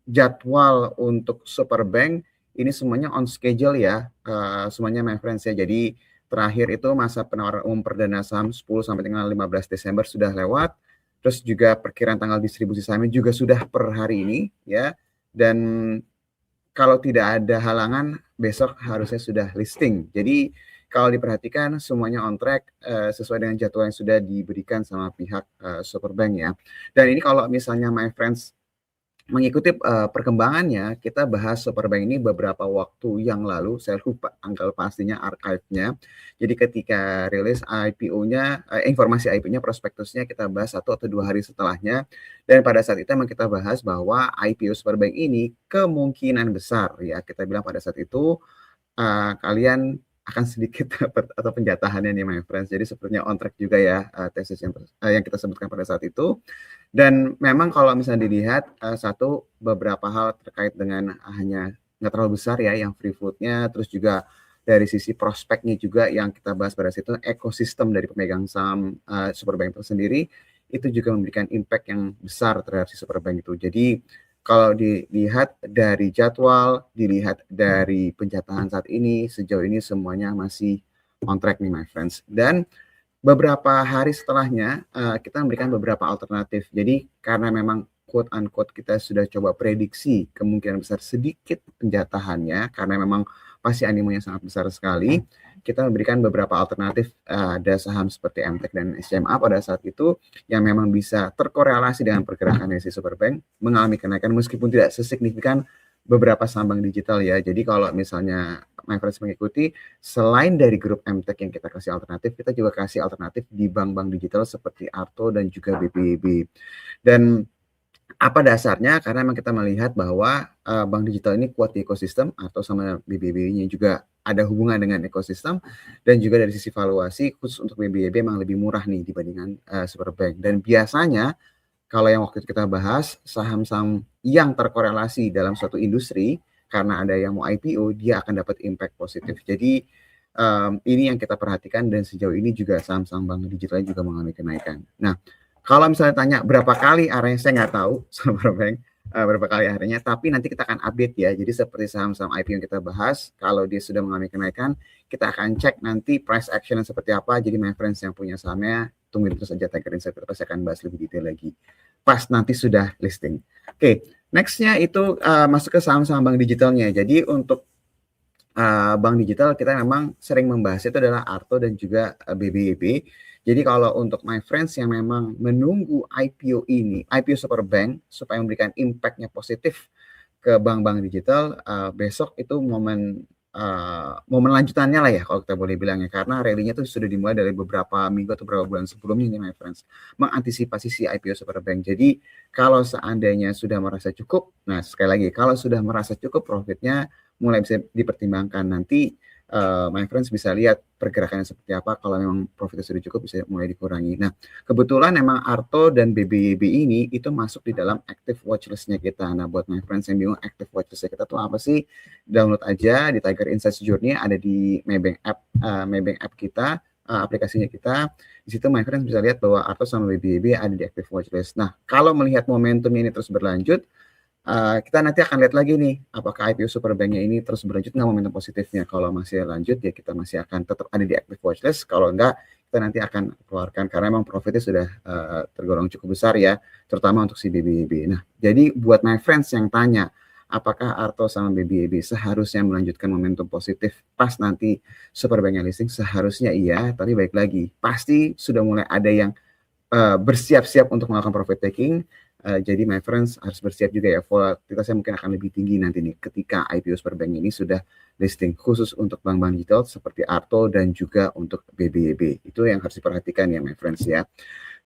jadwal untuk Superbank ini semuanya on schedule ya, semuanya my friends ya. Jadi terakhir itu masa penawaran umum perdana saham 10 sampai dengan 15 Desember sudah lewat. Terus juga perkiraan tanggal distribusi sahamnya juga sudah per hari ini ya. Dan kalau tidak ada halangan besok harusnya sudah listing. Jadi kalau diperhatikan semuanya on track sesuai dengan jadwal yang sudah diberikan sama pihak Superbank ya. Dan ini kalau misalnya my friends mengikuti perkembangannya, kita bahas Superbank ini beberapa waktu yang lalu, saya lupa tanggal pastinya archive-nya. Jadi ketika rilis IPO-nya, informasi IPO-nya, prospektusnya kita bahas 1 atau 2 hari setelahnya. Dan pada saat itu memang kita bahas bahwa IPO Superbank ini kemungkinan besar ya, kita bilang pada saat itu kalian akan sedikit dapat atau penjatahannya nih my friends. Jadi sepertinya on track juga ya tesis yang kita sebutkan pada saat itu. Dan memang kalau misalnya dilihat satu beberapa hal terkait dengan hanya nggak terlalu besar ya yang free float-nya, terus juga dari sisi prospeknya juga yang kita bahas pada situ, ekosistem dari pemegang saham Superbank itu sendiri itu juga memberikan impact yang besar terhadap si Superbank itu. Jadi kalau dilihat dari jadwal, dilihat dari penjatahan saat ini, sejauh ini semuanya masih on track nih my friends. Dan beberapa hari setelahnya kita memberikan beberapa alternatif. Jadi karena memang quote unquote kita sudah coba prediksi kemungkinan besar sedikit penjatahannya karena memang pasti animonya sangat besar sekali. Kita memberikan beberapa alternatif, ada saham seperti MTEK dan SMA pada saat itu yang memang bisa terkorelasi dengan pergerakan dari si Superbank mengalami kenaikan meskipun tidak sesignifikan beberapa saham bank digital ya. Jadi kalau misalnya my friends mengikuti, selain dari grup MTEK yang kita kasih alternatif, kita juga kasih alternatif di bank-bank digital seperti Arto dan juga BPIB. Dan apa dasarnya? Karena memang kita melihat bahwa bank digital ini kuat di ekosistem atau sama BBB-nya juga ada hubungan dengan ekosistem dan juga dari sisi valuasi khusus untuk BBB memang lebih murah nih dibandingkan Superbank. Dan biasanya kalau yang waktu itu kita bahas saham-saham yang terkorelasi dalam suatu industri karena ada yang mau IPO dia akan dapat impact positif. Jadi ini yang kita perhatikan dan sejauh ini juga saham-saham bank digital juga mengalami kenaikan. Nah, kalau misalnya tanya berapa kali arahnya, saya nggak tahu Superbank berapa kali arahnya, tapi nanti kita akan update ya. Jadi seperti saham-saham IPO yang kita bahas, kalau dia sudah mengalami kenaikan, kita akan cek nanti price action seperti apa. Jadi my friends yang punya sahamnya, tungguin terus saja Tiger Insight, kita pasti akan bahas lebih detail lagi. Pas nanti sudah listing. Oke, nextnya itu masuk ke saham-saham bank digitalnya. Jadi untuk bank digital kita memang sering membahas itu adalah Arto dan juga BBYB. Jadi kalau untuk my friends yang memang menunggu IPO ini, IPO Superbank supaya memberikan impact-nya positif ke bank-bank digital, besok itu momen lanjutannya lah ya kalau kita boleh bilangnya, karena rally-nya itu sudah dimulai dari beberapa minggu atau beberapa bulan sebelumnya nih my friends, mengantisipasi si IPO Superbank. Jadi kalau seandainya sudah merasa cukup, nah sekali lagi kalau sudah merasa cukup profitnya mulai bisa dipertimbangkan nanti my friends bisa lihat pergerakannya seperti apa. Kalau memang profitnya sudah cukup bisa mulai dikurangi. Nah kebetulan memang Arto dan BBYB ini itu masuk di dalam active watchlist-nya kita. Nah buat my friends yang bingung active watchlist-nya kita tuh apa sih, download aja di Tiger Insights Journey, ada di Maybank app kita, aplikasinya kita. Di situ my friends bisa lihat bahwa Arto sama BBYB ada di active watchlist. Nah kalau melihat momentum ini terus berlanjut, kita nanti akan lihat lagi nih apakah IPO Superbank-nya ini terus berlanjut nggak momentum positifnya. Kalau masih lanjut ya kita masih akan tetap ada di active watchlist. Kalau enggak kita nanti akan keluarkan karena memang profitnya sudah tergolong cukup besar ya, terutama untuk si BBYB. Nah jadi buat my friends yang tanya apakah Arto sama BBYB seharusnya melanjutkan momentum positif pas nanti Superbank-nya listing, seharusnya iya, tapi baik lagi pasti sudah mulai ada yang bersiap-siap untuk melakukan profit taking. Jadi my friends harus bersiap juga ya, volatilitasnya mungkin akan lebih tinggi nanti nih ketika IPO Superbank ini sudah listing, khusus untuk bank-bank digital seperti Arto dan juga untuk BBYB. Itu yang harus diperhatikan ya my friends ya.